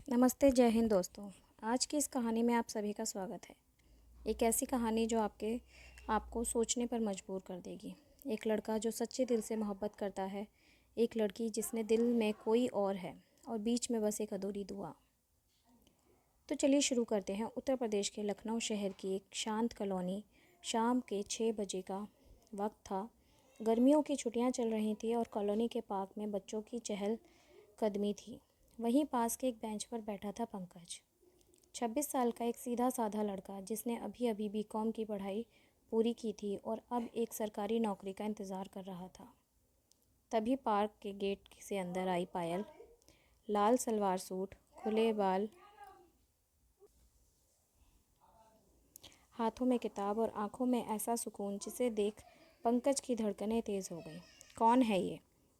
नमस्ते, जय हिंद दोस्तों। आज की इस कहानी में आप सभी का स्वागत है। एक ऐसी कहानी जो आपको सोचने पर मजबूर कर देगी। एक लड़का जो सच्चे दिल से मोहब्बत करता है, एक लड़की जिसने दिल में कोई और है और बीच में बस एक अधूरी दुआ। तो चलिए शुरू करते हैं। उत्तर प्रदेश के लखनऊ शहर की एक शांत कॉलोनी। शाम के 6 बजे का वक्त था। गर्मियों की छुट्टियां चल रही थी और कॉलोनी के पार्क में बच्चों की चहल कदमी थी। वहीं पास के एक बेंच पर बैठा था पंकज, 26 साल का एक सीधा साधा लड़का जिसने अभी अभी बीकॉम की पढ़ाई पूरी की थी और अब एक सरकारी नौकरी का इंतज़ार कर रहा था। तभी पार्क के गेट से अंदर आई पायल। लाल सलवार सूट, खुले बाल, हाथों में किताब और आंखों में ऐसा सुकून जिसे देख पंकज की धड़कनें तेज़ हो गई। कौन है ये?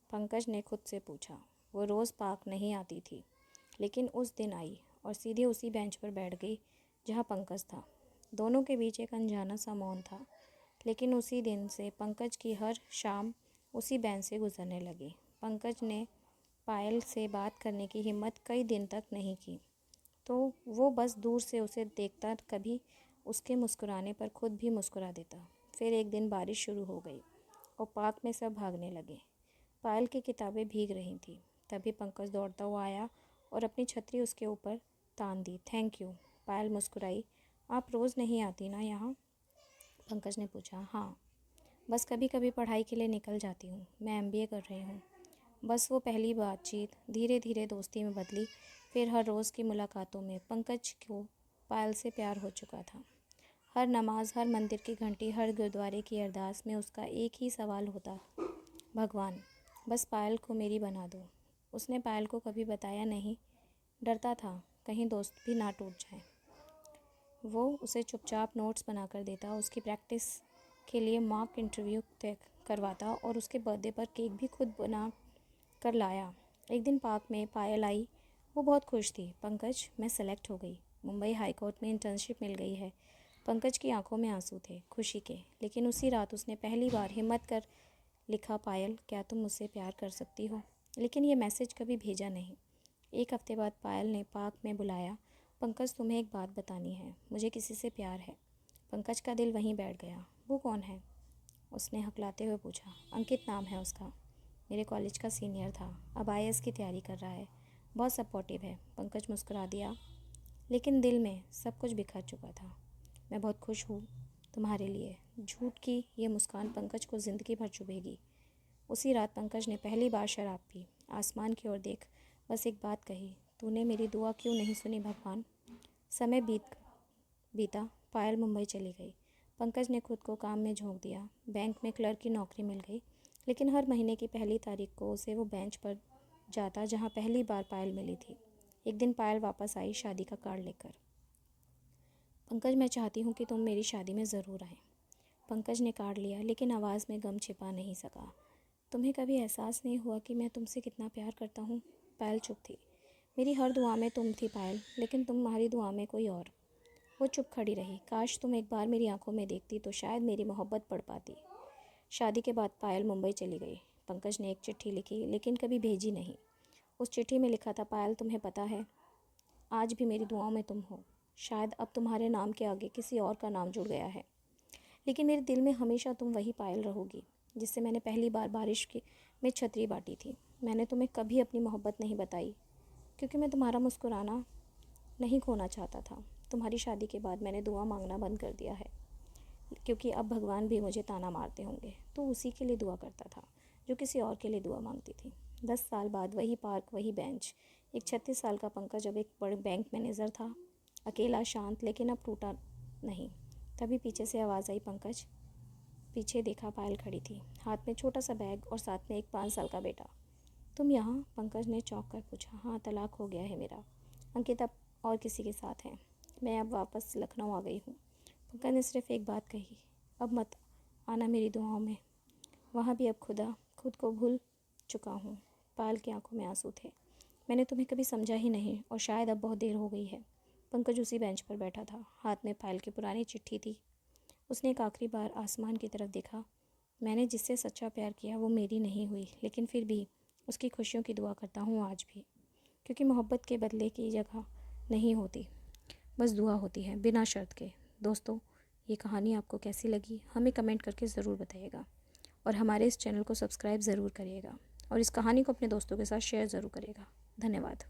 पंकज ने खुद से पूछा। वो रोज़ पार्क नहीं आती थी, लेकिन उस दिन आई और सीधे उसी बेंच पर बैठ गई जहाँ पंकज था। दोनों के बीच एक अनजाना सा मौन था, लेकिन उसी दिन से पंकज की हर शाम उसी बेंच से गुजरने लगी। पंकज ने पायल से बात करने की हिम्मत कई दिन तक नहीं की, तो वो बस दूर से उसे देखता, कभी उसके मुस्कुराने पर खुद भी मुस्कुरा देता। फिर एक दिन बारिश शुरू हो गई और पार्क में सब भागने लगे। पायल की किताबें भीग रही थीं। तभी पंकज दौड़ता हुआ आया और अपनी छतरी उसके ऊपर तान दी। Thank you. पायल मुस्कुराई। आप रोज़ नहीं आती ना यहाँ? पंकज ने पूछा। हाँ, बस कभी कभी पढ़ाई के लिए निकल जाती हूँ। मैं एमबीए कर रही हूँ। बस वो पहली बातचीत धीरे धीरे दोस्ती में बदली। फिर हर रोज़ की मुलाकातों में पंकज को पायल से प्यार हो चुका था। हर नमाज, हर मंदिर की घंटी, हर गुरुद्वारे की अरदास में उसका एक ही सवाल होता, भगवान बस पायल को मेरी बना दो। उसने पायल को कभी बताया नहीं, डरता था कहीं दोस्त भी ना टूट जाए। वो उसे चुपचाप नोट्स बनाकर देता, उसकी प्रैक्टिस के लिए मॉक इंटरव्यू तय करवाता और उसके बर्थडे पर केक भी खुद बना कर लाया। एक दिन पार्क में पायल आई। वो बहुत खुश थी। पंकज, मैं सेलेक्ट हो गई। मुंबई हाई कोर्ट में इंटर्नशिप मिल गई है। पंकज की आंखों में आंसू थे, खुशी के। लेकिन उसी रात उसने पहली बार हिम्मत कर लिखा, पायल क्या तुम मुझसे प्यार कर सकती हो? लेकिन ये मैसेज कभी भेजा नहीं। एक हफ्ते बाद पायल ने पार्क में बुलाया। पंकज, तुम्हें एक बात बतानी है, मुझे किसी से प्यार है। पंकज का दिल वहीं बैठ गया। वो कौन है? उसने हकलाते हुए पूछा। अंकित नाम है उसका, मेरे कॉलेज का सीनियर था, अब आईएएस की तैयारी कर रहा है, बहुत सपोर्टिव है। पंकज मुस्कुरा दिया, लेकिन दिल में सब कुछ बिखर चुका था। मैं बहुत खुश हूँ तुम्हारे लिए। झूठ की ये मुस्कान पंकज को ज़िंदगी भर चुभेगी। उसी रात पंकज ने पहली बार शराब पी। आसमान की ओर देख बस एक बात कही, तूने मेरी दुआ क्यों नहीं सुनी भगवान? समय बीता। पायल मुंबई चली गई। पंकज ने खुद को काम में झोंक दिया। बैंक में क्लर्क की नौकरी मिल गई, लेकिन हर महीने की पहली तारीख को उसे वो बेंच पर जाता जहाँ पहली बार पायल मिली थी। एक दिन पायल वापस आई शादी का कार्ड लेकर। पंकज, मैं चाहती हूँ कि तुम मेरी शादी में ज़रूर आए। पंकज ने कार्ड लिया, लेकिन आवाज़ में गम छिपा नहीं सका। तुम्हें कभी एहसास नहीं हुआ कि मैं तुमसे कितना प्यार करता हूँ? पायल चुप थी। मेरी हर दुआ में तुम थी पायल, लेकिन तुम्हारी दुआ में कोई और। वो चुप खड़ी रही। काश तुम एक बार मेरी आंखों में देखती तो शायद मेरी मोहब्बत पढ़ पाती। शादी के बाद पायल मुंबई चली गई। पंकज ने एक चिट्ठी लिखी, लेकिन कभी भेजी नहीं। उस चिट्ठी में लिखा था, पायल तुम्हें पता है, आज भी मेरी दुआओं में तुम हो। शायद अब तुम्हारे नाम के आगे किसी और का नाम जुड़ गया है, लेकिन मेरे दिल में हमेशा तुम वही पायल रहोगी जिससे मैंने पहली बार में छतरी बांटी थी। मैंने तुम्हें कभी अपनी मोहब्बत नहीं बताई, क्योंकि मैं तुम्हारा मुस्कुराना नहीं खोना चाहता था। तुम्हारी शादी के बाद मैंने दुआ मांगना बंद कर दिया है, क्योंकि अब भगवान भी मुझे ताना मारते होंगे। तो उसी के लिए दुआ करता था जो किसी और के लिए दुआ मांगती थी। 10 साल बाद वही पार्क, वही बेंच। एक 36 साल का पंकज अब एक बड़े बैंक मैनेजर था, अकेला, शांत, लेकिन अब टूटा नहीं। तभी पीछे से आवाज़ आई, पंकज। पीछे देखा, पायल खड़ी थी, हाथ में छोटा सा बैग और साथ में एक 5 साल का बेटा। तुम यहाँ? पंकज ने चौंक कर पूछा। हाँ, तलाक हो गया है मेरा। अंकित अब और किसी के साथ है। मैं अब वापस लखनऊ आ गई हूँ। पंकज ने सिर्फ एक बात कही, अब मत आना मेरी दुआओं में। वहाँ भी अब खुद को भूल चुका हूँ। पायल की आंखों में आंसू थे। मैंने तुम्हें कभी समझा ही नहीं, और शायद अब बहुत देर हो गई है। पंकज उसी बेंच पर बैठा था, हाथ में पायल की पुरानी चिट्ठी थी। उसने एक आखिरी बार आसमान की तरफ देखा। मैंने जिससे सच्चा प्यार किया वो मेरी नहीं हुई, लेकिन फिर भी उसकी खुशियों की दुआ करता हूँ आज भी। क्योंकि मोहब्बत के बदले की जगह नहीं होती, बस दुआ होती है बिना शर्त के। दोस्तों, ये कहानी आपको कैसी लगी हमें कमेंट करके ज़रूर बताइएगा, और हमारे इस चैनल को सब्सक्राइब ज़रूर करिएगा, और इस कहानी को अपने दोस्तों के साथ शेयर ज़रूर करिएगा। धन्यवाद।